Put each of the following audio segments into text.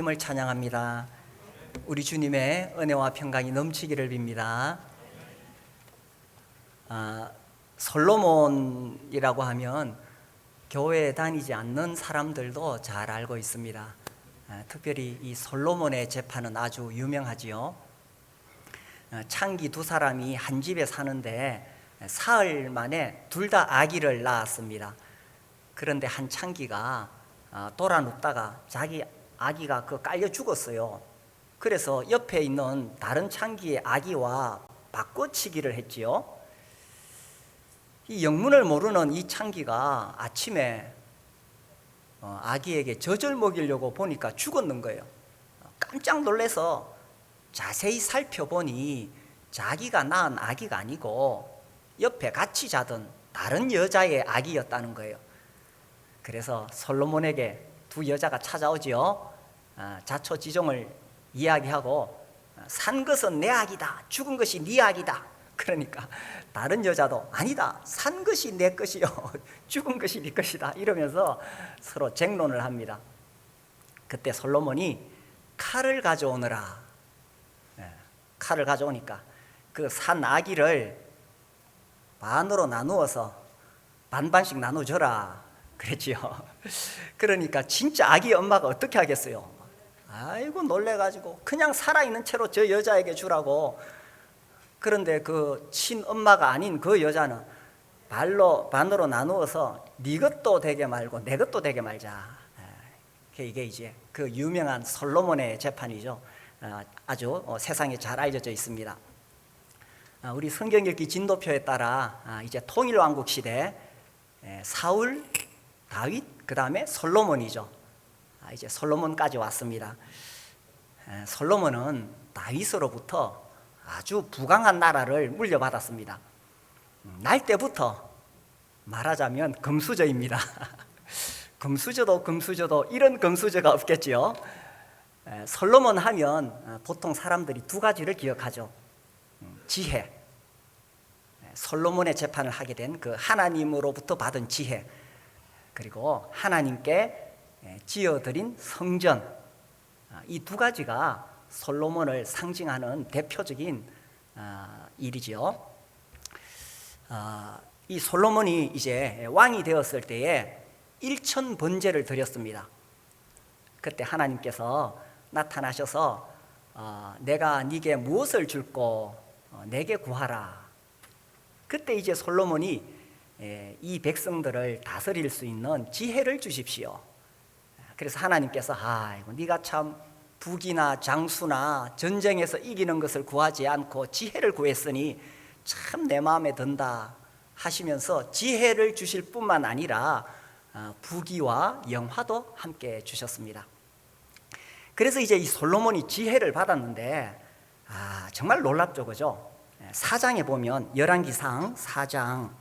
주님을 찬양합니다. 우리 주님의 은혜와 평강이 넘치기를 빕니다. 솔로몬이라고 하면 교회에 다니지 않는 사람들도 잘 알고 있습니다. 특별히 이 솔로몬의 재판은 아주 유명하지요. 창기 두 사람이 한 집에 사는데 사흘 만에 둘 다 아기를 낳았습니다. 그런데 한 창기가 돌아 눕다가 자기 아기가 깔려 죽었어요. 그래서 옆에 있는 다른 창기의 아기와 바꿔치기를 했지요. 이 영문을 모르는 이 창기가 아침에 아기에게 젖을 먹이려고 보니까 죽었는 거예요. 깜짝 놀라서 자세히 살펴보니 자기가 낳은 아기가 아니고 옆에 같이 자던 다른 여자의 아기였다는 거예요. 그래서 솔로몬에게 두 여자가 찾아오지요. 자초지종을 이야기하고 산 것은 내 아기다, 죽은 것이 네 아기다. 그러니까 다른 여자도 아니다, 산 것이 내 것이요 죽은 것이 네 것이다 이러면서 서로 쟁론을 합니다. 그때 솔로몬이 칼을 가져오느라, 칼을 가져오니까 그 산 아기를 반으로 나누어서 반반씩 나눠줘라 그랬지요. 그러니까 진짜 아기 엄마가 어떻게 하겠어요? 아이고 놀래가지고 그냥 살아있는 채로 저 여자에게 주라고. 그런데 그 친엄마가 아닌 그 여자는 반으로 나누어서 네 것도 되게 말고 내 것도 되게 말자. 이게 이제 그 유명한 솔로몬의 재판이죠. 아주 세상에 잘 알려져 있습니다. 우리 성경 읽기 진도표에 따라 이제 통일왕국 시대 사울, 다윗, 그 다음에 솔로몬이죠. 이제 솔로몬까지 왔습니다. 솔로몬은 다윗으로부터 아주 부강한 나라를 물려받았습니다. 날 때부터 말하자면 금수저입니다. 금수저도 이런 금수저가 없겠지요. 솔로몬 하면 보통 사람들이 두 가지를 기억하죠. 지혜, 솔로몬의 재판을 하게 된 그 하나님으로부터 받은 지혜, 그리고 하나님께 지어드린 성전, 이 두 가지가 솔로몬을 상징하는 대표적인 일이지요. 이 솔로몬이 이제 왕이 되었을 때에 1천 번제를 드렸습니다. 그때 하나님께서 나타나셔서 내가 네게 무엇을 줄고 내게 구하라. 그때 이제 솔로몬이 이 백성들을 다스릴 수 있는 지혜를 주십시오. 그래서 하나님께서 아이고 네가 참 북이나 장수나 전쟁에서 이기는 것을 구하지 않고 지혜를 구했으니 참 내 마음에 든다 하시면서 지혜를 주실 뿐만 아니라 부귀와 영화도 함께 주셨습니다. 그래서 이제 이 솔로몬이 지혜를 받았는데 정말 놀랍죠, 그죠? 4장에 보면 열왕기상 4장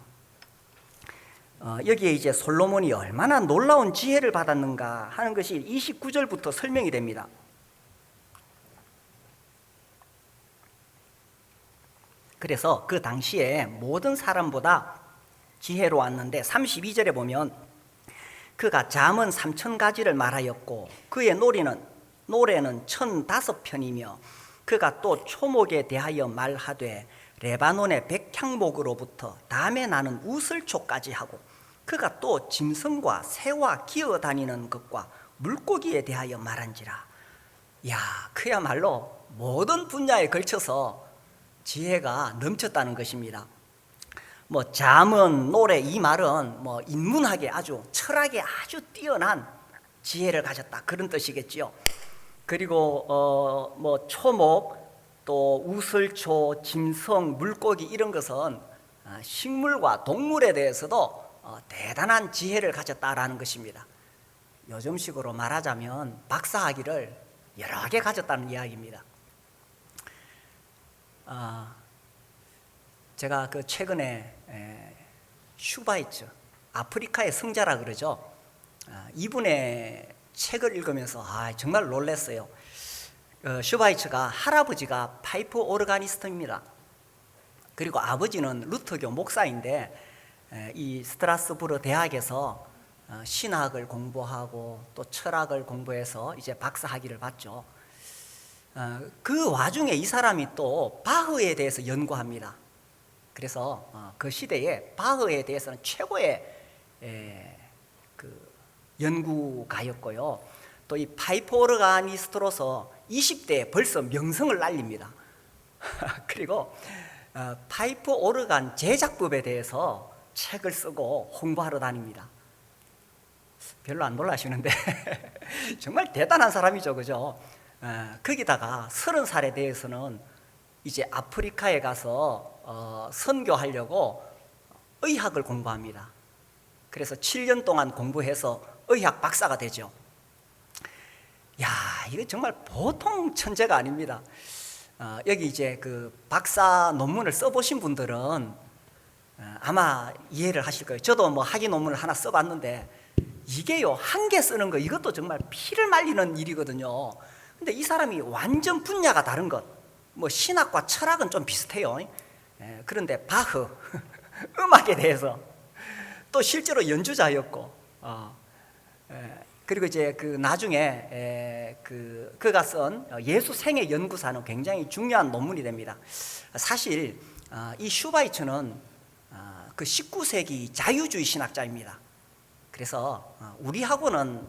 여기에 이제 솔로몬이 얼마나 놀라운 지혜를 받았는가 하는 것이 29절부터 설명이 됩니다. 그래서 그 당시에 모든 사람보다 지혜로웠는데 32절에 보면 그가 잠언 3000가지를 말하였고 그의 노래는 1005편이며 그가 또 초목에 대하여 말하되 레바논의 백향목으로부터 담에 나는 우슬초까지 하고 그가 또 짐승과 새와 기어다니는 것과 물고기에 대하여 말한지라. 그야말로 모든 분야에 걸쳐서 지혜가 넘쳤다는 것입니다. 잠언, 노래 이 말은 인문학에 아주 철학에 아주 뛰어난 지혜를 가졌다 그런 뜻이겠지요. 그리고 초목, 또 우슬초, 짐승, 물고기 이런 것은 식물과 동물에 대해서도 대단한 지혜를 가졌다라는 것입니다. 요즘식으로 말하자면 박사학위를 여러 개 가졌다는 이야기입니다. 제가 최근에 슈바이츠, 아프리카의 성자라 그러죠. 이분의 책을 읽으면서 정말 놀랐어요. 슈바이츠가 할아버지가 파이프 오르가니스트입니다. 그리고 아버지는 루터교 목사인데 이 스트라스부르 대학에서 신학을 공부하고 또 철학을 공부해서 이제 박사학위를 받죠. 그 와중에 이 사람이 또 바흐에 대해서 연구합니다. 그래서 그 시대에 바흐에 대해서는 최고의 그 연구가였고요. 또 이 파이프 오르가니스트로서 20대에 벌써 명성을 날립니다. 그리고 파이프 오르간 제작법에 대해서 책을 쓰고 홍보하러 다닙니다. 별로 안 놀라시는데 정말 대단한 사람이죠, 그죠? 거기다가 30살에 대해서는 이제 아프리카에 가서 선교하려고 의학을 공부합니다. 그래서 7년 동안 공부해서 의학 박사가 되죠. 야, 이거 정말 보통 천재가 아닙니다. 여기 이제 그 박사 논문을 써보신 분들은 아마 이해를 하실 거예요. 저도 뭐 학위 논문을 하나 써봤는데 이게요, 한 개 쓰는 거 이것도 정말 피를 말리는 일이거든요. 근데 이 사람이 완전 분야가 다른 것, 뭐 신학과 철학은 좀 비슷해요. 그런데 바흐 음악에 대해서 또 실제로 연주자였고, 그리고 이제 그 나중에 그가 쓴 예수 생애 연구사는 굉장히 중요한 논문이 됩니다. 사실 이 슈바이처는 그 19세기 자유주의 신학자입니다. 그래서 우리하고는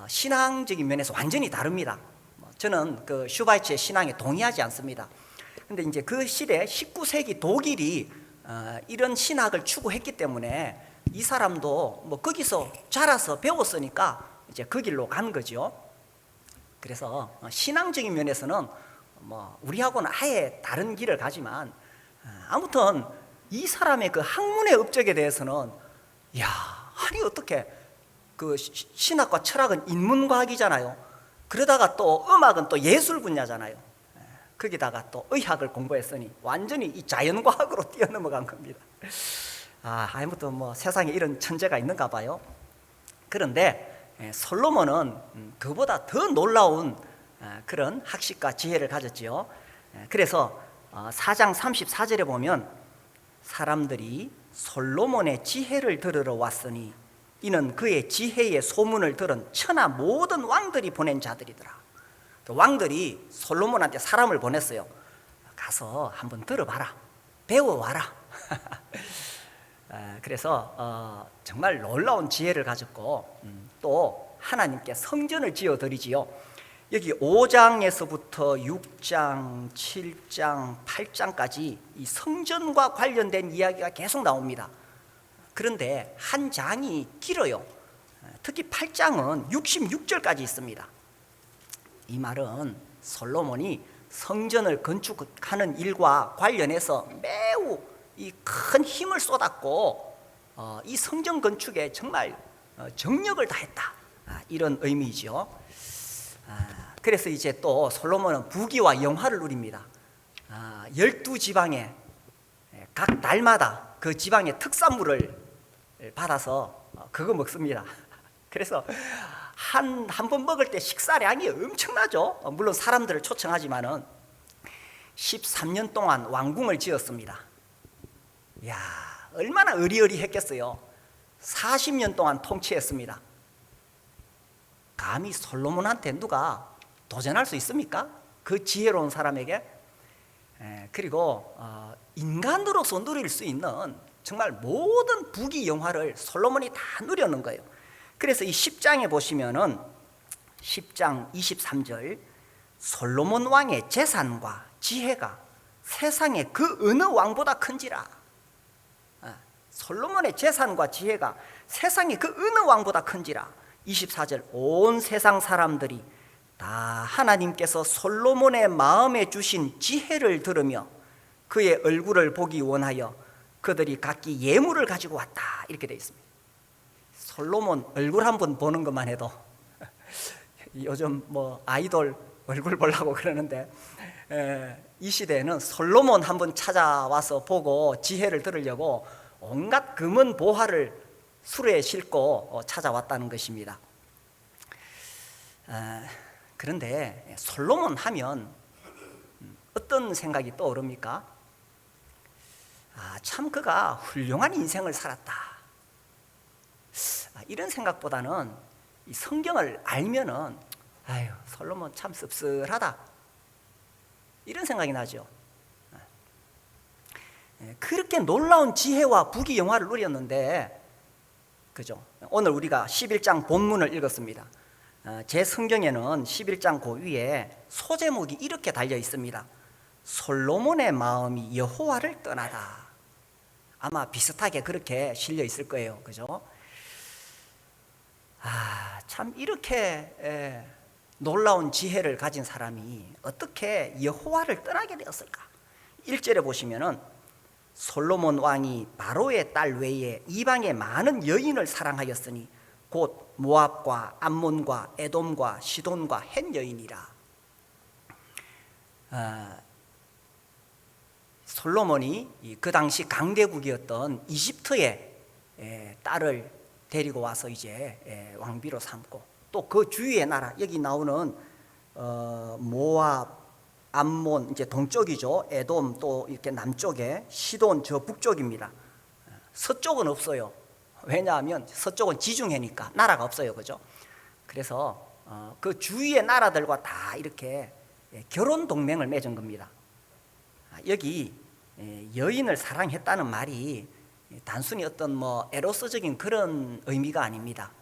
신앙적인 면에서 완전히 다릅니다. 저는 그 슈바이처의 신앙에 동의하지 않습니다. 근데 이제 그 시대 19세기 독일이 이런 신학을 추구했기 때문에 이 사람도 뭐 거기서 자라서 배웠으니까 이제 그 길로 간 거죠. 그래서 신앙적인 면에서는 뭐 우리하고는 아예 다른 길을 가지만 아무튼 이 사람의 그 학문의 업적에 대해서는 야, 아니 어떻게 그 신학과 철학은 인문과학이잖아요. 그러다가 또 음악은 또 예술 분야잖아요. 거기다가 또 의학을 공부했으니 완전히 이 자연과학으로 뛰어넘어간 겁니다. 아무튼 뭐 세상에 이런 천재가 있는가 봐요. 그런데 솔로몬은 그보다 더 놀라운 그런 학식과 지혜를 가졌지요. 그래서 4장 34절에 보면 사람들이 솔로몬의 지혜를 들으러 왔으니 이는 그의 지혜의 소문을 들은 천하 모든 왕들이 보낸 자들이더라. 왕들이 솔로몬한테 사람을 보냈어요. 가서 한번 들어봐라, 배워와라. 그래서 정말 놀라운 지혜를 가졌고 또 하나님께 성전을 지어드리지요. 여기 5장에서부터 6장, 7장, 8장까지 이 성전과 관련된 이야기가 계속 나옵니다. 그런데 한 장이 길어요. 특히 8장은 66절까지 있습니다. 이 말은 솔로몬이 성전을 건축하는 일과 관련해서 매우 이 큰 힘을 쏟았고 이 성전 건축에 정말 정력을 다했다, 이런 의미죠. 그래서 이제 또 솔로몬은 부귀와 영화를 누립니다. 12지방에 각 날마다 그 지방의 특산물을 받아서 그거 먹습니다. 그래서 한 번 먹을 때 식사량이 엄청나죠. 물론 사람들을 초청하지만은 13년 동안 왕궁을 지었습니다. 야, 얼마나 의리의리했겠어요. 40년 동안 통치했습니다. 감히 솔로몬한테 누가 도전할 수 있습니까? 그 지혜로운 사람에게. 그리고 인간으로서 누릴 수 있는 정말 모든 부귀 영화를 솔로몬이 다 누려는 거예요. 그래서 이 10장에 보시면은 10장 23절 솔로몬 왕의 재산과 지혜가 세상에 그 어느 왕보다 큰지라. 솔로몬의 재산과 지혜가 세상에 그 어느 왕보다 큰지라. 24절 온 세상 사람들이 다 하나님께서 솔로몬의 마음에 주신 지혜를 들으며 그의 얼굴을 보기 원하여 그들이 각기 예물을 가지고 왔다, 이렇게 되어 있습니다. 솔로몬 얼굴 한번 보는 것만 해도 요즘 뭐 아이돌 얼굴 보려고 그러는데 이 시대에는 솔로몬 한번 찾아와서 보고 지혜를 들으려고 온갖 금은 보화를 수레에 싣고 찾아왔다는 것입니다. 그런데 솔로몬 하면 어떤 생각이 떠오릅니까? 참 그가 훌륭한 인생을 살았다. 이런 생각보다는 이 성경을 알면은 아유, 솔로몬 참 씁쓸하다, 이런 생각이 나죠. 그렇게 놀라운 지혜와 부귀영화를 누렸는데, 그죠? 오늘 우리가 11장 본문을 읽었습니다. 제 성경에는 11장 그 위에 소제목이 이렇게 달려 있습니다. 솔로몬의 마음이 여호와를 떠나다. 아마 비슷하게 그렇게 실려 있을 거예요. 그죠? 참 이렇게 놀라운 지혜를 가진 사람이 어떻게 여호와를 떠나게 되었을까? 1절에 보시면은 솔로몬 왕이 바로의 딸 외에 이방의 많은 여인을 사랑하였으니 곧 모압과 암몬과 에돔과 시돈과 헷 여인이라. 솔로몬이 그 당시 강대국이었던 이집트의 딸을 데리고 와서 이제 왕비로 삼고, 또 그 주위의 나라, 여기 나오는 모압, 암몬, 이제 동쪽이죠. 에돔, 또 이렇게 남쪽에 시돈, 저 북쪽입니다. 서쪽은 없어요. 왜냐하면 서쪽은 지중해니까 나라가 없어요. 그죠? 그래서 그 주위의 나라들과 다 이렇게 결혼 동맹을 맺은 겁니다. 여기 여인을 사랑했다는 말이 단순히 어떤 뭐 에로스적인 그런 의미가 아닙니다.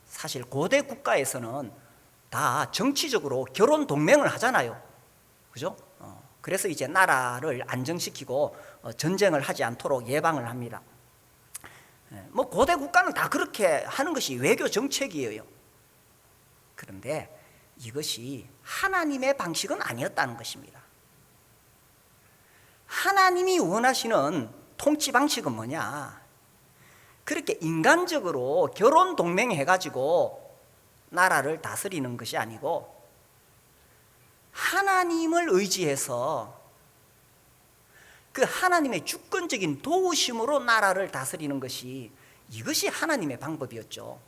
사실 고대 국가에서는 다 정치적으로 결혼 동맹을 하잖아요. 그죠? 그래서 이제 나라를 안정시키고 전쟁을 하지 않도록 예방을 합니다. 뭐 고대 국가는 다 그렇게 하는 것이 외교 정책이에요. 그런데 이것이 하나님의 방식은 아니었다는 것입니다. 하나님이 원하시는 통치 방식은 뭐냐? 그렇게 인간적으로 결혼 동맹해가지고 나라를 다스리는 것이 아니고, 하나님을 의지해서 그 하나님의 주권적인 도우심으로 나라를 다스리는 것이, 이것이 하나님의 방법이었죠.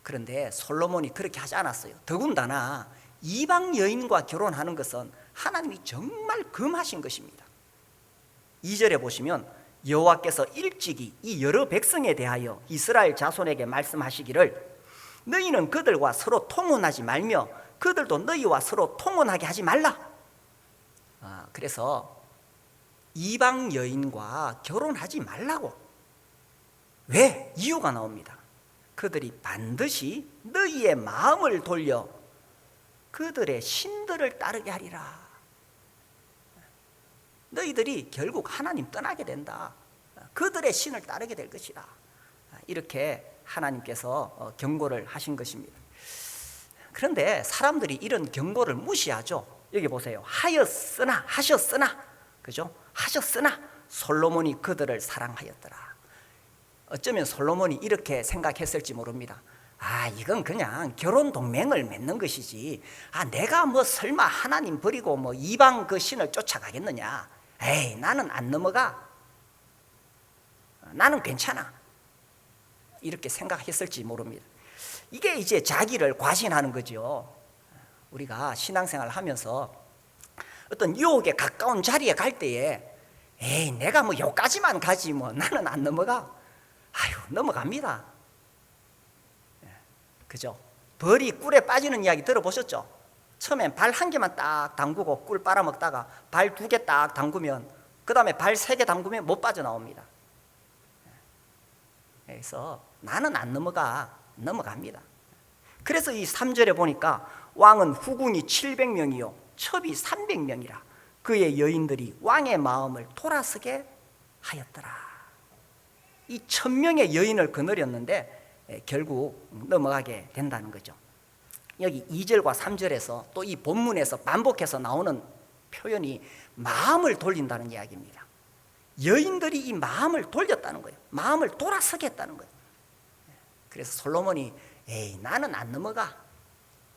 그런데 솔로몬이 그렇게 하지 않았어요. 더군다나 이방 여인과 결혼하는 것은 하나님이 정말 금하신 것입니다. 2절에 보시면 여호와께서 일찍이 이 여러 백성에 대하여 이스라엘 자손에게 말씀하시기를 너희는 그들과 서로 통혼하지 말며 그들도 너희와 서로 통혼하게 하지 말라. 그래서 이방 여인과 결혼하지 말라고. 왜? 이유가 나옵니다. 그들이 반드시 너희의 마음을 돌려 그들의 신들을 따르게 하리라. 너희들이 결국 하나님 떠나게 된다. 그들의 신을 따르게 될 것이다. 이렇게 하나님께서 경고를 하신 것입니다. 그런데 사람들이 이런 경고를 무시하죠. 여기 보세요. 하셨으나, 그죠? 하셨으나 솔로몬이 그들을 사랑하였더라. 어쩌면 솔로몬이 이렇게 생각했을지 모릅니다. 이건 그냥 결혼 동맹을 맺는 것이지, 내가 뭐 설마 하나님 버리고 뭐 이방 그 신을 쫓아가겠느냐. 에이, 나는 안 넘어가. 나는 괜찮아. 이렇게 생각했을지 모릅니다. 이게 이제 자기를 과신하는 거죠. 우리가 신앙생활을 하면서 어떤 유혹에 가까운 자리에 갈 때에 에이, 내가 뭐 여기까지만 가지 뭐 나는 안 넘어가. 넘어갑니다. 그죠? 벌이 꿀에 빠지는 이야기 들어보셨죠? 처음엔 발 한 개만 딱 담그고 꿀 빨아먹다가 발 2개 딱 담그면, 그 다음에 발 3개 담그면 못 빠져나옵니다. 그래서 나는 안 넘어갑니다. 그래서 이 3절에 보니까 왕은 후궁이 700명이요 첩이 300명이라 그의 여인들이 왕의 마음을 돌아서게 하였더라. 이 1000명의 여인을 거느렸는데 결국 넘어가게 된다는 거죠. 여기 2절과 3절에서 또 이 본문에서 반복해서 나오는 표현이 마음을 돌린다는 이야기입니다. 여인들이 이 마음을 돌렸다는 거예요. 마음을 돌아서게 했다는 거예요. 그래서 솔로몬이 에이, 나는 안 넘어가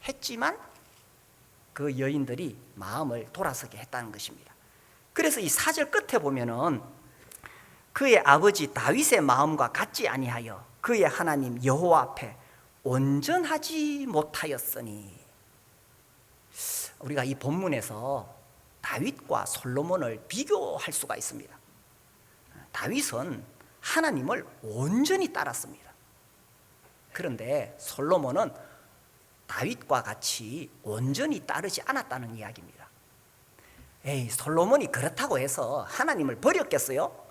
했지만 그 여인들이 마음을 돌아서게 했다는 것입니다. 그래서 이 4절 끝에 보면은 그의 아버지 다윗의 마음과 같지 아니하여 그의 하나님 여호와 앞에 온전하지 못하였으니. 우리가 이 본문에서 다윗과 솔로몬을 비교할 수가 있습니다. 다윗은 하나님을 온전히 따랐습니다. 그런데 솔로몬은 다윗과 같이 온전히 따르지 않았다는 이야기입니다. 에이, 솔로몬이 그렇다고 해서 하나님을 버렸겠어요?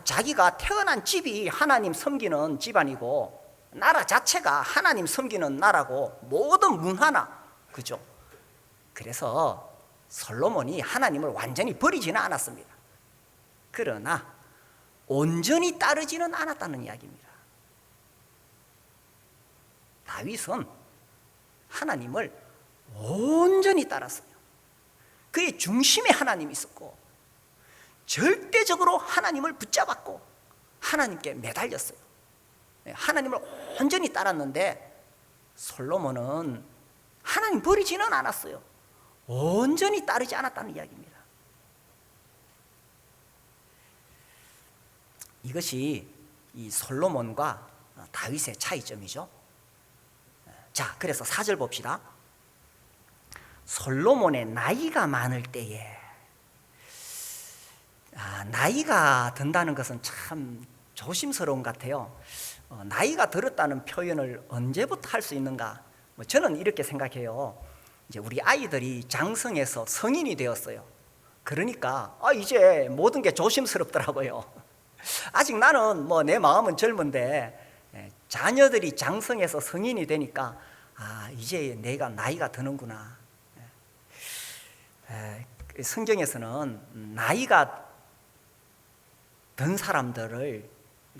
자기가 태어난 집이 하나님 섬기는 집안이고 나라 자체가 하나님 섬기는 나라고 모든 문화나, 그죠? 그래서 솔로몬이 하나님을 완전히 버리지는 않았습니다. 그러나 온전히 따르지는 않았다는 이야기입니다. 다윗은 하나님을 온전히 따랐어요. 그의 중심에 하나님이 있었고 절대적으로 하나님을 붙잡았고 하나님께 매달렸어요. 하나님을 온전히 따랐는데 솔로몬은 하나님 버리지는 않았어요. 온전히 따르지 않았다는 이야기입니다. 이것이 이 솔로몬과 다윗의 차이점이죠. 자, 그래서 4절 봅시다. 솔로몬의 나이가 많을 때에, 나이가 든다는 것은 참 조심스러운 것 같아요. 나이가 들었다는 표현을 언제부터 할 수 있는가? 저는 이렇게 생각해요. 이제 우리 아이들이 장성해서 성인이 되었어요. 그러니까 이제 모든 게 조심스럽더라고요. 아직 나는 내 마음은 젊은데 자녀들이 장성해서 성인이 되니까 이제 내가 나이가 드는구나. 성경에서는 나이가 든 사람들을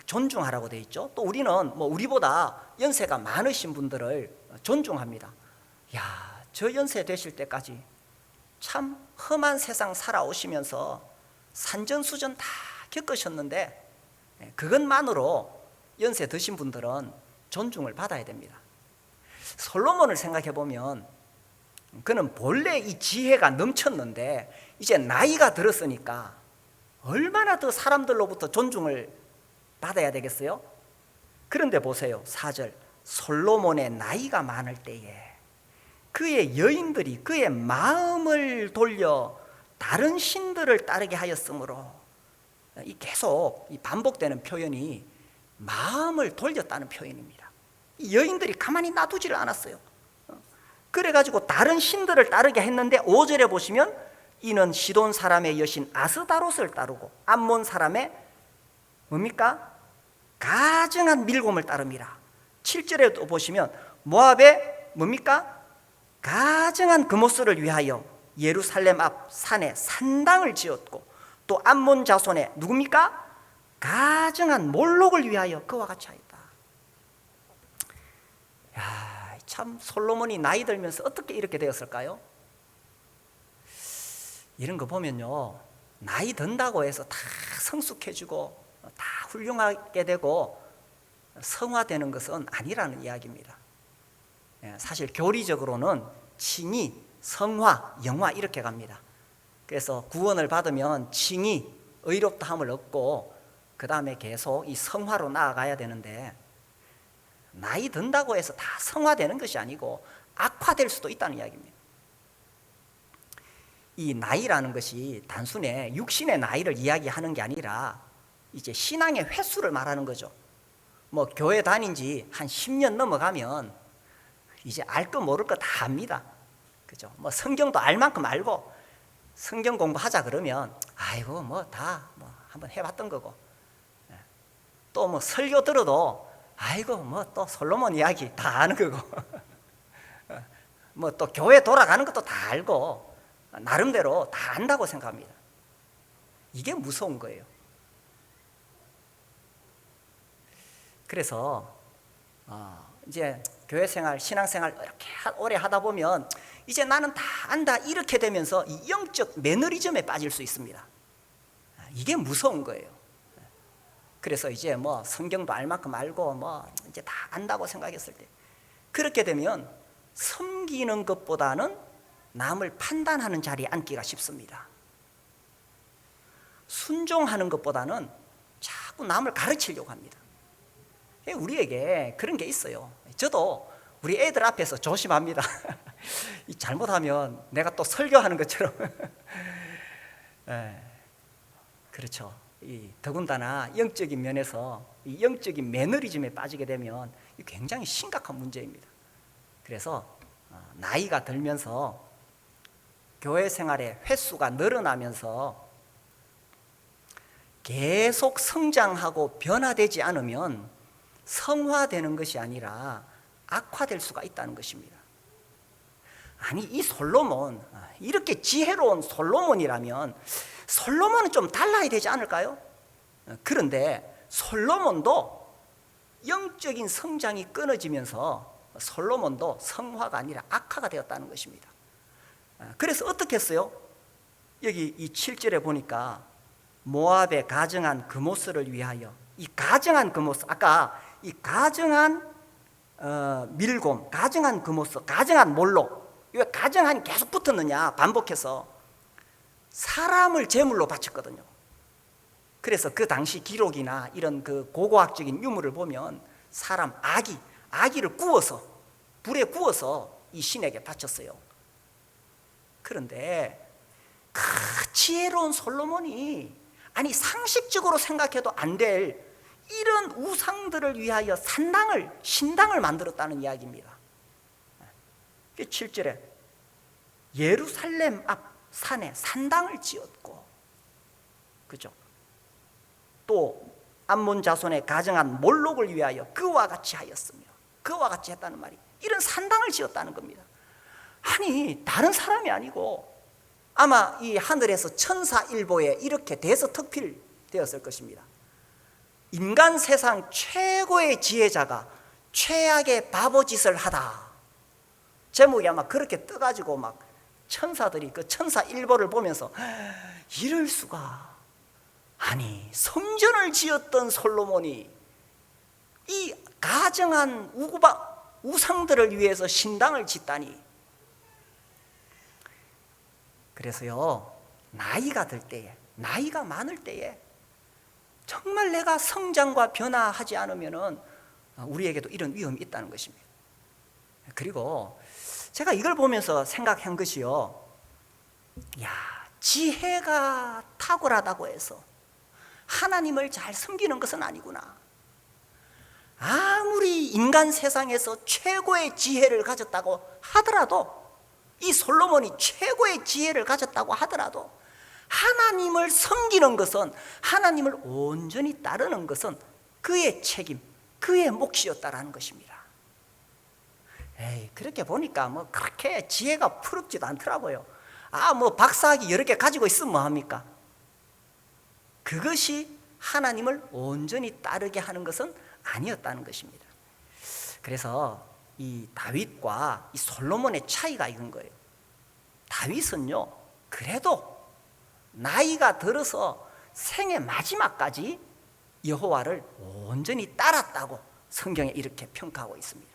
존중하라고 되어 있죠. 또 우리는 우리보다 연세가 많으신 분들을 존중합니다. 야, 저 연세 되실 때까지 참 험한 세상 살아오시면서 산전수전 다 겪으셨는데 그것만으로 연세 드신 분들은 존중을 받아야 됩니다. 솔로몬을 생각해 보면 그는 본래 이 지혜가 넘쳤는데 이제 나이가 들었으니까 얼마나 더 사람들로부터 존중을 받아야 되겠어요? 그런데 보세요. 4절, 솔로몬의 나이가 많을 때에 그의 여인들이 그의 마음을 돌려 다른 신들을 따르게 하였으므로, 이 계속 이 반복되는 표현이 마음을 돌렸다는 표현입니다. 이 여인들이 가만히 놔두지를 않았어요. 그래가지고 다른 신들을 따르게 했는데 5절에 보시면 이는 시돈 사람의 여신 아스다롯을 따르고 암몬 사람의 뭡니까? 가증한 밀곰을 따릅니다. 7절에도 보시면 모압의 뭡니까? 가증한 금오스를 위하여 예루살렘 앞 산에 산당을 지었고 또 암몬 자손의 누굽니까? 가증한 몰록을 위하여 그와 같이 하였다. 야, 참 솔로몬이 나이 들면서 어떻게 이렇게 되었을까요? 이런 거 보면요, 나이 든다고 해서 다 성숙해지고 다 훌륭하게 되고 성화되는 것은 아니라는 이야기입니다. 사실 교리적으로는 칭의, 성화, 영화 이렇게 갑니다. 그래서 구원을 받으면 칭의, 의롭다함을 얻고 그 다음에 계속 이 성화로 나아가야 되는데 나이 든다고 해서 다 성화되는 것이 아니고 악화될 수도 있다는 이야기입니다. 이 나이라는 것이 단순히 육신의 나이를 이야기하는 게 아니라 이제 신앙의 횟수를 말하는 거죠. 교회 다닌 지 한 10년 넘어가면 이제 알 거 모를 거 다 압니다. 그죠? 성경도 알 만큼 알고 성경 공부하자 그러면 아이고 다 한번 해봤던 거고, 또 설교 들어도 아이고 또 솔로몬 이야기 다 아는 거고 또 교회 돌아가는 것도 다 알고 나름대로 다 안다고 생각합니다. 이게 무서운 거예요. 그래서 이제 교회 생활, 신앙 생활 이렇게 오래 하다 보면 이제 나는 다 안다 이렇게 되면서 이 영적 매너리즘에 빠질 수 있습니다. 이게 무서운 거예요. 그래서 이제 성경도 알 만큼 알고 이제 다 안다고 생각했을 때 그렇게 되면 섬기는 것보다는 남을 판단하는 자리에 앉기가 쉽습니다. 순종하는 것보다는 자꾸 남을 가르치려고 합니다. 우리에게 그런 게 있어요. 저도 우리 애들 앞에서 조심합니다. 잘못하면 내가 또 설교하는 것처럼 그렇죠. 더군다나 영적인 면에서 이 영적인 매너리즘에 빠지게 되면 굉장히 심각한 문제입니다. 그래서 나이가 들면서 교회 생활의 횟수가 늘어나면서 계속 성장하고 변화되지 않으면 성화되는 것이 아니라 악화될 수가 있다는 것입니다. 아니, 이 솔로몬, 이렇게 지혜로운 솔로몬이라면 솔로몬은 좀 달라야 되지 않을까요? 그런데 솔로몬도 영적인 성장이 끊어지면서 솔로몬도 성화가 아니라 악화가 되었다는 것입니다. 그래서 어떻게 했어요? 여기 이 7절에 보니까 모압의 가증한 그모스를 위하여, 이 가증한 그모스, 아까 이 가증한 밀곰, 가증한 그모스, 가증한 몰록, 왜 가증한 계속 붙었느냐, 반복해서 사람을 제물로 바쳤거든요. 그래서 그 당시 기록이나 이런 그 고고학적인 유물을 보면 사람, 아기를 구워서 불에 구워서 이 신에게 바쳤어요. 그런데 그 지혜로운 솔로몬이, 아니 상식적으로 생각해도 안 될 이런 우상들을 위하여 신당을 만들었다는 이야기입니다. 7절에 예루살렘 앞 산에 산당을 지었고, 그죠? 또 암몬 자손의 가정한 몰록을 위하여 그와 같이 하였으며, 그와 같이 했다는 말이 이런 산당을 지었다는 겁니다. 아니, 다른 사람이 아니고 아마 이 하늘에서 천사 일보에 이렇게 대서특필되었을 것입니다. 인간 세상 최고의 지혜자가 최악의 바보짓을 하다. 제목이 아마 그렇게 떠가지고 막 천사들이 그 천사 일보를 보면서 이럴 수가, 아니 성전을 지었던 솔로몬이 이 가증한 우상들을 위해서 신당을 짓다니. 그래서요, 나이가 들 때에, 나이가 많을 때에 정말 내가 성장과 변화하지 않으면은 우리에게도 이런 위험이 있다는 것입니다. 그리고 제가 이걸 보면서 생각한 것이요, 야, 지혜가 탁월하다고 해서 하나님을 잘 섬기는 것은 아니구나. 아무리 인간 세상에서 최고의 지혜를 가졌다고 하더라도, 이 솔로몬이 최고의 지혜를 가졌다고 하더라도 하나님을 섬기는 것은, 하나님을 온전히 따르는 것은 그의 책임, 그의 몫이었다라는 것입니다. 그렇게 보니까 뭐 그렇게 지혜가 푸르지도 않더라고요. 뭐 박사학위 여러 개 가지고 있으면 뭐합니까? 그것이 하나님을 온전히 따르게 하는 것은 아니었다는 것입니다. 그래서 이 다윗과 이 솔로몬의 차이가 이건 거예요. 다윗은요, 그래도 나이가 들어서 생의 마지막까지 여호와를 온전히 따랐다고 성경에 이렇게 평가하고 있습니다.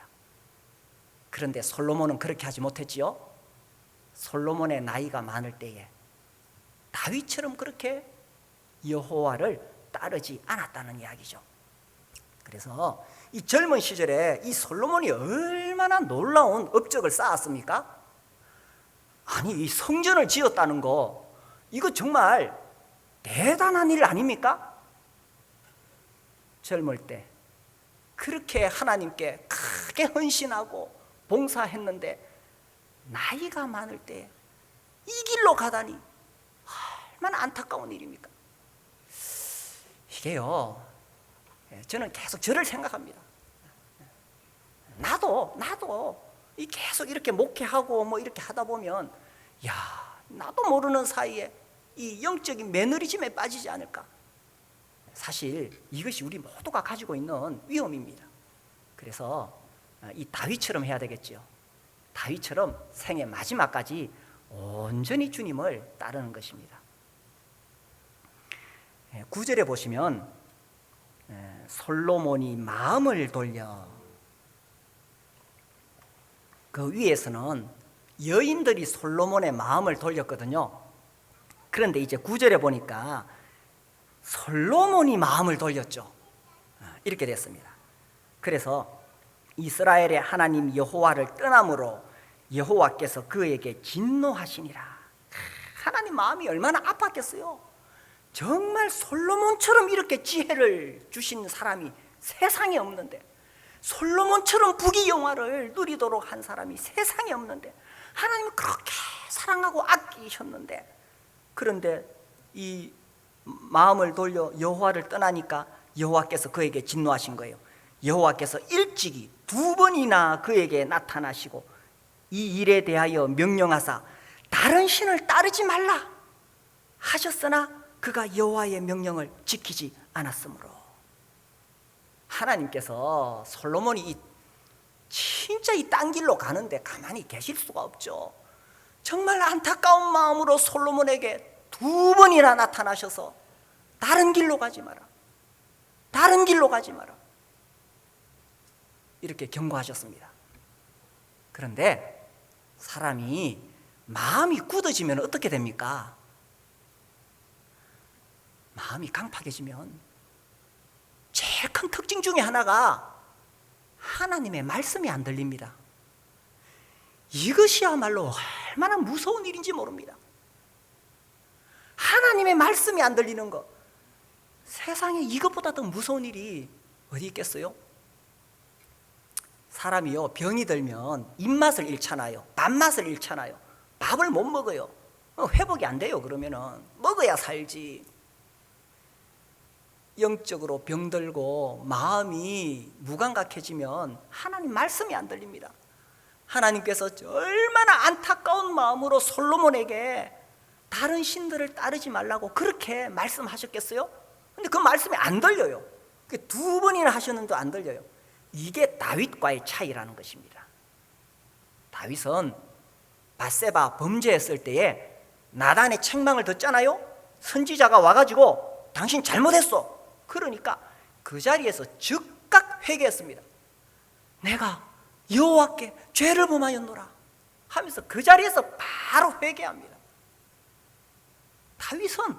그런데 솔로몬은 그렇게 하지 못했지요. 솔로몬의 나이가 많을 때에 다윗처럼 그렇게 여호와를 따르지 않았다는 이야기죠. 그래서 이 젊은 시절에 이 솔로몬이 얼마나 놀라운 업적을 쌓았습니까? 아니, 이 성전을 지었다는 거, 이거 정말 대단한 일 아닙니까? 젊을 때 그렇게 하나님께 크게 헌신하고 봉사했는데 나이가 많을 때 이 길로 가다니 얼마나 안타까운 일입니까? 이게요, 저는 계속 저를 생각합니다. 나도 계속 이렇게 목회하고 뭐 이렇게 하다 보면, 야, 나도 모르는 사이에 이 영적인 매너리즘에 빠지지 않을까. 사실 이것이 우리 모두가 가지고 있는 위험입니다. 그래서 이 다윗처럼 해야 되겠죠. 다윗처럼 생의 마지막까지 온전히 주님을 따르는 것입니다. 9절에 보시면 솔로몬이 마음을 돌려, 그 위에서는 여인들이 솔로몬의 마음을 돌렸거든요. 그런데 이제 9절에 보니까 솔로몬이 마음을 돌렸죠. 이렇게 됐습니다. 그래서 이스라엘의 하나님 여호와를 떠남으로 여호와께서 그에게 진노하시니라. 하나님 마음이 얼마나 아팠겠어요. 정말 솔로몬처럼 이렇게 지혜를 주신 사람이 세상에 없는데 솔로몬처럼 부귀영화를 누리도록 한 사람이 세상에 없는데, 하나님이 그렇게 사랑하고 아끼셨는데, 그런데 이 마음을 돌려 여호와를 떠나니까 여호와께서 그에게 진노하신 거예요. 여호와께서 일찍이 2번이나 그에게 나타나시고 이 일에 대하여 명령하사 다른 신을 따르지 말라 하셨으나 그가 여호와의 명령을 지키지 않았으므로, 하나님께서 솔로몬이 진짜 이 딴 길로 가는데 가만히 계실 수가 없죠. 정말 안타까운 마음으로 솔로몬에게 2번이나 나타나셔서 다른 길로 가지 마라, 다른 길로 가지 마라, 이렇게 경고하셨습니다. 그런데 사람이 마음이 굳어지면 어떻게 됩니까? 마음이 강팍해지면 제일 큰 특징 중에 하나가 하나님의 말씀이 안 들립니다. 이것이야말로 얼마나 무서운 일인지 모릅니다. 하나님의 말씀이 안 들리는 것, 세상에 이것보다 더 무서운 일이 어디 있겠어요? 사람이요, 병이 들면 입맛을 잃잖아요. 밥맛을 잃잖아요. 밥을 못 먹어요. 회복이 안 돼요. 그러면은 먹어야 살지. 영적으로 병들고 마음이 무감각해지면 하나님 말씀이 안 들립니다. 하나님께서 얼마나 안타까운 마음으로 솔로몬에게 다른 신들을 따르지 말라고 그렇게 말씀하셨겠어요? 근데 그 말씀이 안 들려요. 2번이나 하셨는데 안 들려요. 이게 다윗과의 차이라는 것입니다. 다윗은 밧세바 범죄했을 때에 나단의 책망을 듣잖아요. 선지자가 와가지고 당신 잘못했어. 그러니까 그 자리에서 즉각 회개했습니다. 내가 여호와께 죄를 범하였노라 하면서 그 자리에서 바로 회개합니다. 다윗은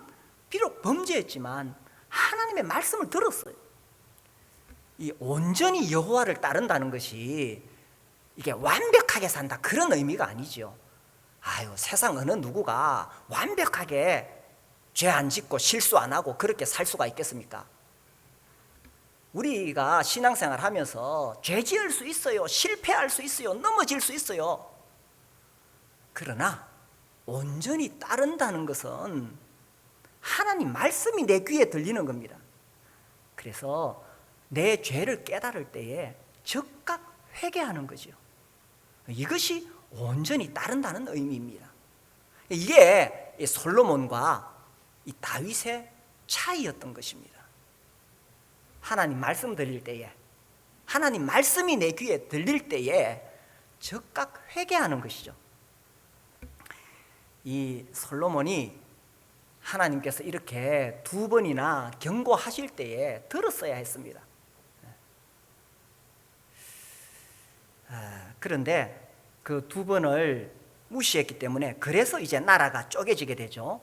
비록 범죄했지만 하나님의 말씀을 들었어요. 이 온전히 여호와를 따른다는 것이 이게 완벽하게 산다 그런 의미가 아니죠. 세상 어느 누구가 완벽하게 죄 안 짓고 실수 안 하고 그렇게 살 수가 있겠습니까? 우리가 신앙생활 하면서 죄 지을 수 있어요. 실패할 수 있어요. 넘어질 수 있어요. 그러나 온전히 따른다는 것은 하나님 말씀이 내 귀에 들리는 겁니다. 그래서 내 죄를 깨달을 때에 즉각 회개하는 거죠. 이것이 온전히 따른다는 의미입니다. 이게 솔로몬과 이 다윗의 차이였던 것입니다. 하나님 말씀 들릴 때에, 하나님 말씀이 내 귀에 들릴 때에 즉각 회개하는 것이죠. 이 솔로몬이 하나님께서 이렇게 2번이나 경고하실 때에 들었어야 했습니다. 그런데 그 2번을 무시했기 때문에 그래서 이제 나라가 쪼개지게 되죠.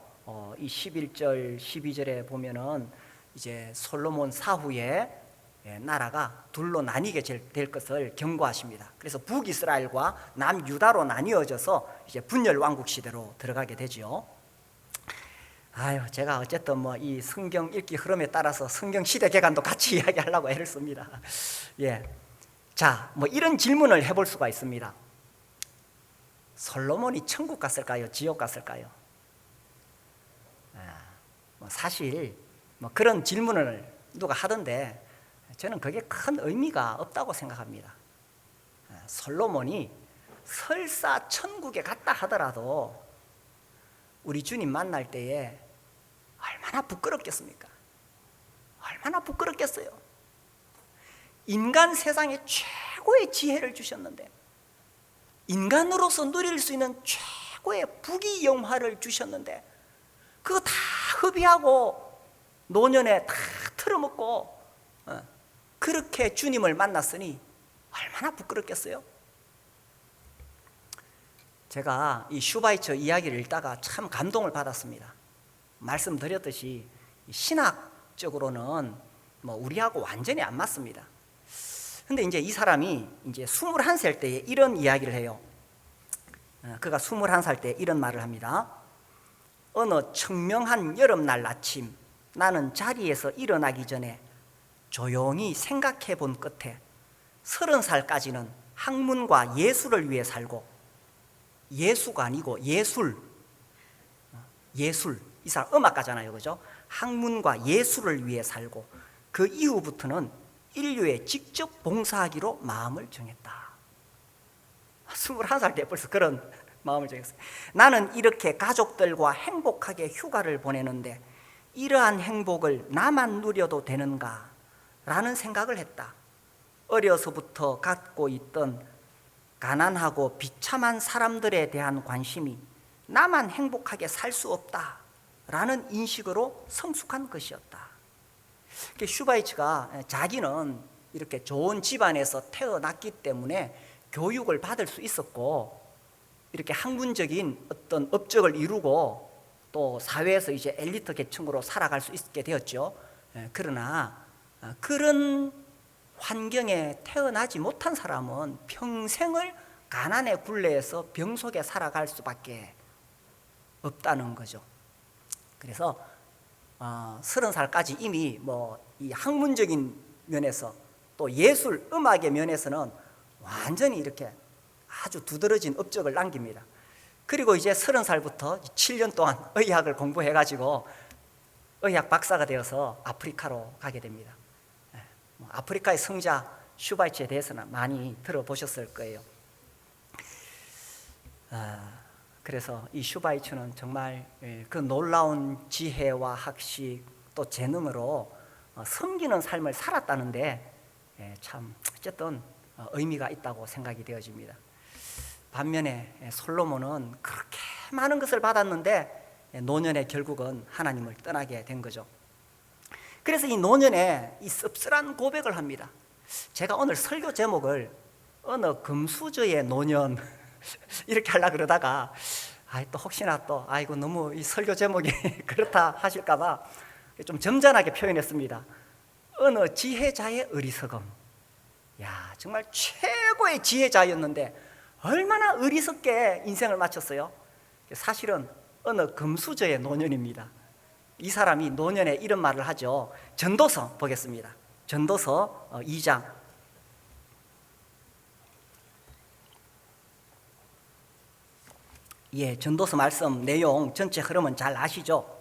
이 11절 12절에 보면은 이제 솔로몬 사후에 나라가 둘로 나뉘게 될 것을 경고하십니다. 그래서 북이스라엘과 남유다로 나뉘어져서 이제 분열 왕국 시대로 들어가게 되죠. 제가 어쨌든 이 성경 읽기 흐름에 따라서 성경 시대 개간도 같이 이야기하려고 애를 씁니다. 자, 이런 질문을 해볼 수가 있습니다. 솔로몬이 천국 갔을까요? 지옥 갔을까요? 사실 그런 질문을 누가 하던데 저는 그게 큰 의미가 없다고 생각합니다. 솔로몬이 설사 천국에 갔다 하더라도 우리 주님 만날 때에 얼마나 부끄럽겠습니까? 얼마나 부끄럽겠어요. 인간 세상에 최고의 지혜를 주셨는데, 인간으로서 누릴 수 있는 최고의 부귀영화를 주셨는데, 그거 다 허비하고 노년에 다 틀어먹고 그렇게 주님을 만났으니 얼마나 부끄럽겠어요. 제가 이 슈바이처 이야기를 읽다가 참 감동을 받았습니다. 말씀드렸듯이 신학적으로는 우리하고 완전히 안 맞습니다. 근데 이제 이 사람이 이제 21살 때에 이런 이야기를 해요. 그가 21살 때 이런 말을 합니다. 어느 청명한 여름날 아침, 나는 자리에서 일어나기 전에 조용히 생각해 본 끝에 30살까지는 학문과 예술을 위해 살고, 예수가 아니고 예술, 이 사람 음악가잖아요, 그죠? 학문과 예술을 위해 살고, 그 이후부터는 인류에 직접 봉사하기로 마음을 정했다. 21살 때 벌써 그런 마음을 정했어요. 나는 이렇게 가족들과 행복하게 휴가를 보내는데 이러한 행복을 나만 누려도 되는가? 라는 생각을 했다. 어려서부터 갖고 있던 가난하고 비참한 사람들에 대한 관심이 나만 행복하게 살 수 없다 라는 인식으로 성숙한 것이었다. 슈바이츠가 자기는 이렇게 좋은 집안에서 태어났기 때문에 교육을 받을 수 있었고, 이렇게 학문적인 어떤 업적을 이루고 또 사회에서 이제 엘리트 계층으로 살아갈 수 있게 되었죠. 그러나 그런 환경에 태어나지 못한 사람은 평생을 가난의 굴레에서 병 속에 살아갈 수밖에 없다는 거죠. 그래서 30살까지 이미 이 학문적인 면에서 또 예술, 음악의 면에서는 완전히 이렇게 아주 두드러진 업적을 남깁니다. 그리고 이제 30살부터 7년 동안 의학을 공부해가지고 의학 박사가 되어서 아프리카로 가게 됩니다. 아프리카의 성자 슈바이츠에 대해서는 많이 들어보셨을 거예요. 그래서 이 슈바이츠는 정말 그 놀라운 지혜와 학식 또 재능으로 섬기는 삶을 살았다는데 참 어쨌든 의미가 있다고 생각이 되어집니다. 반면에 솔로몬은 그렇게 많은 것을 받았는데 노년에 결국은 하나님을 떠나게 된 거죠. 그래서 이 노년에 이 씁쓸한 고백을 합니다. 제가 오늘 설교 제목을 어느 금수저의 노년 이렇게 하려고 그러다가 또 혹시나 또 아이고 너무 이 설교 제목이 그렇다 하실까봐 좀 점잖하게 표현했습니다. 어느 지혜자의 어리석음. 야, 정말 최고의 지혜자였는데 얼마나 어리석게 인생을 마쳤어요. 사실은 어느 금수저의 노년입니다. 이 사람이 노년에 이런 말을 하죠. 전도서 보겠습니다. 전도서 2장. 전도서 말씀 내용 전체 흐름은 잘 아시죠?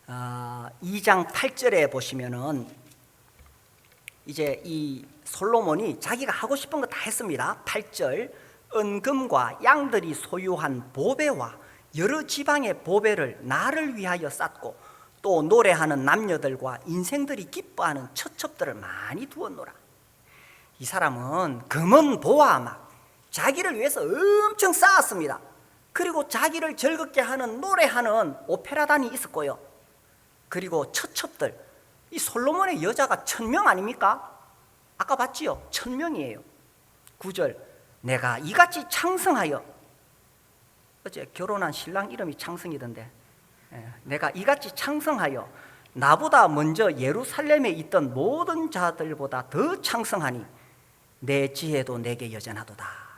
2장 8절에 보시면은 이제 이 솔로몬이 자기가 하고 싶은 거 다 했습니다. 8절, 은금과 양들이 소유한 보배와 여러 지방의 보배를 나를 위하여 쌓고 또 노래하는 남녀들과 인생들이 기뻐하는 처첩들을 많이 두었노라. 이 사람은 금은 보화 막 자기를 위해서 엄청 쌓았습니다. 그리고 자기를 즐겁게 하는 노래하는 오페라단이 있었고요. 그리고 처첩들, 이 솔로몬의 여자가 1000명 아닙니까? 아까 봤지요? 1000명이에요. 9절, 내가 이같이 창성하여, 어제 결혼한 신랑 이름이 창성이던데, 내가 이같이 창성하여 나보다 먼저 예루살렘에 있던 모든 자들보다 더 창성하니 내 지혜도 내게 여전하도다.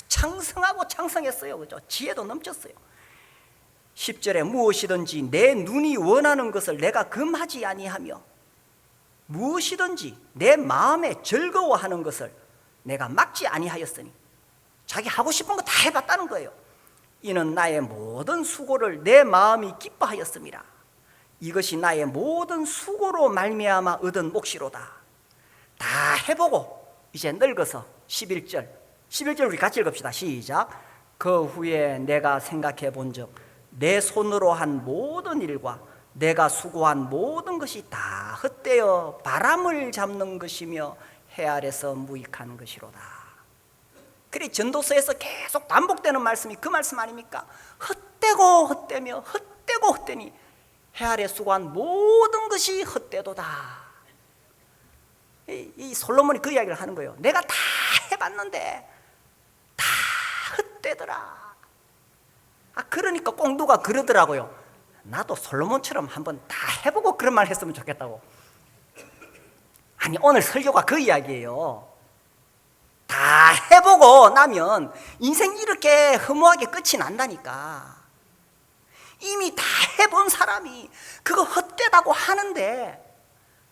창성하고 창성했어요. 그죠? 지혜도 넘쳤어요. 10절에 무엇이든지 내 눈이 원하는 것을 내가 금하지 아니하며 무엇이든지 내 마음에 즐거워하는 것을 내가 막지 아니하였으니, 자기 하고 싶은 거 다 해봤다는 거예요. 이는 나의 모든 수고를 내 마음이 기뻐하였음이라. 이것이 나의 모든 수고로 말미암아 얻은 몫이로다. 다 해보고 이제 늙어서 11절 우리 같이 읽읍시다. 시작. 그 후에 내가 생각해 본즉 내 손으로 한 모든 일과 내가 수고한 모든 것이 다 헛되어 바람을 잡는 것이며 해 아래서 무익한 것이로다. 그래 전도서에서 계속 반복되는 말씀이 그 말씀 아닙니까? 헛되고 헛되며 헛되고 헛되니 해 아래 수고한 모든 것이 헛되도다. 이 솔로몬이 그 이야기를 하는 거예요. 내가 다 해봤는데 다 헛되더라. 그러니까 꼭 누가 그러더라고요. 나도 솔로몬처럼 한번 다 해보고 그런 말 했으면 좋겠다고. 아니, 오늘 설교가 그 이야기예요. 다 해보고 나면 인생 이렇게 허무하게 끝이 난다니까. 이미 다 해본 사람이 그거 헛되다고 하는데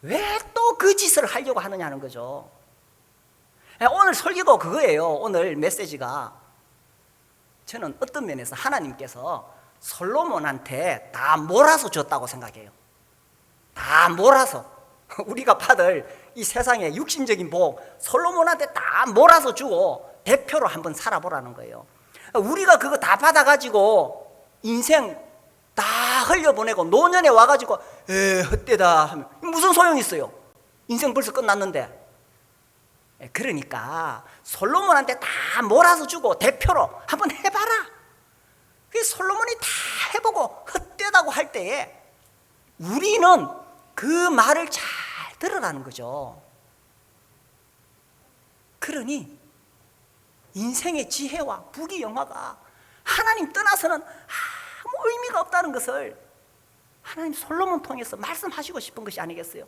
왜 또 그 짓을 하려고 하느냐는 거죠. 오늘 설교가 그거예요. 오늘 메시지가 저는 어떤 면에서 하나님께서 솔로몬한테 다 몰아서 줬다고 생각해요. 다 몰아서 우리가 받을 이 세상의 육신적인 복 솔로몬한테 다 몰아서 주고 대표로 한번 살아보라는 거예요. 우리가 그거 다 받아가지고 인생 다 흘려보내고 노년에 와가지고 헛되다 하면 무슨 소용이 있어요? 인생 벌써 끝났는데. 그러니까 솔로몬한테 다 몰아서 주고 대표로 한번 해봐라. 그 솔로몬이 다 해보고 헛되다고 할 때에 우리는 그 말을 잘 들으라는 거죠. 그러니 인생의 지혜와 부귀영화가 하나님 떠나서는 아무 의미가 없다는 것을 하나님 솔로몬 통해서 말씀하시고 싶은 것이 아니겠어요?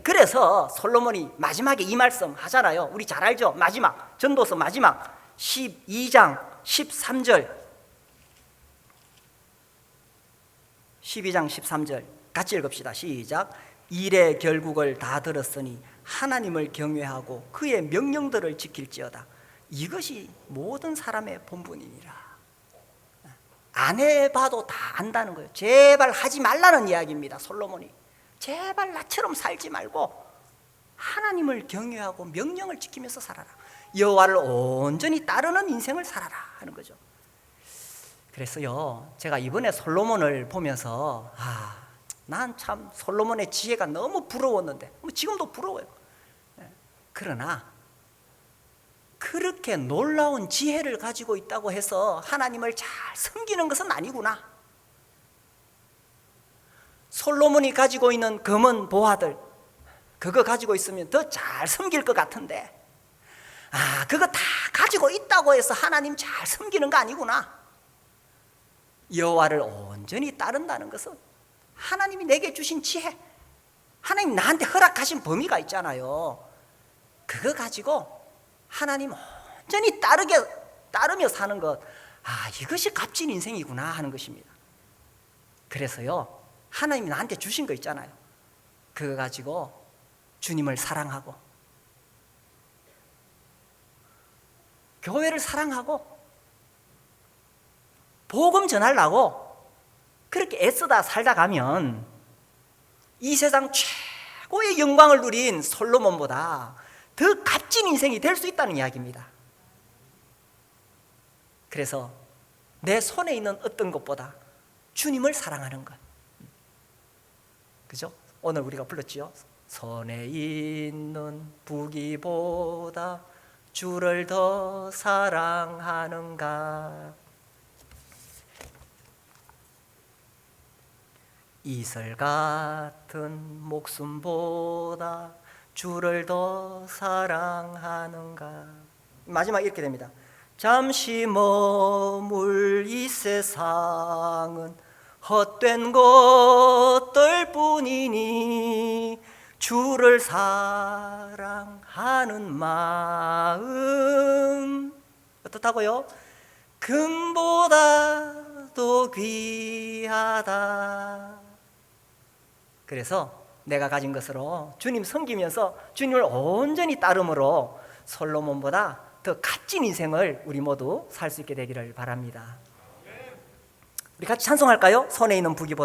그래서 솔로몬이 마지막에 이 말씀 하잖아요. 우리 잘 알죠? 마지막 전도서 마지막 12장 13절 12장 13절 같이 읽읍시다. 시작. 일의 결국을 다 들었으니 하나님을 경외하고 그의 명령들을 지킬지어다. 이것이 모든 사람의 본분이니라. 안 해봐도 다 안다는 거예요. 제발 하지 말라는 이야기입니다. 솔로몬이 제발 나처럼 살지 말고 하나님을 경외하고 명령을 지키면서 살아라. 여호와를 온전히 따르는 인생을 살아라 하는 거죠. 그래서요, 제가 이번에 솔로몬을 보면서 난 참 솔로몬의 지혜가 너무 부러웠는데 지금도 부러워요. 그러나 그렇게 놀라운 지혜를 가지고 있다고 해서 하나님을 잘 섬기는 것은 아니구나. 솔로몬이 가지고 있는 검은 보화들 그거 가지고 있으면 더 잘 섬길 것 같은데 그거 다 가지고 있다고 해서 하나님 잘 섬기는 거 아니구나. 여호와를 온전히 따른다는 것은 하나님이 내게 주신 지혜, 하나님 나한테 허락하신 범위가 있잖아요. 그거 가지고 하나님 온전히 따르며 사는 것, 이것이 값진 인생이구나 하는 것입니다. 그래서요, 하나님이 나한테 주신 거 있잖아요. 그거 가지고 주님을 사랑하고 교회를 사랑하고 복음 전하려고 그렇게 애쓰다 살다 가면 이 세상 최고의 영광을 누린 솔로몬보다 더 값진 인생이 될 수 있다는 이야기입니다. 그래서 내 손에 있는 어떤 것보다 주님을 사랑하는 것, 그죠? 오늘 우리가 불렀지요. 손에 있는 부귀보다 주를 더 사랑하는가. 이슬 같은 목숨보다 주를 더 사랑하는가. 마지막 이렇게 됩니다. 잠시 머물 이 세상은 헛된 것들 뿐이니 주를 사랑하는 마음 어떻다고요? 금보다도 귀하다. 그래서 내가 가진 것으로 주님 섬기면서 주님을 온전히 따름으로 솔로몬보다 더 값진 인생을 우리 모두 살 수 있게 되기를 바랍니다. 우리 같이 찬송할까요? 손에 있는 부귀보다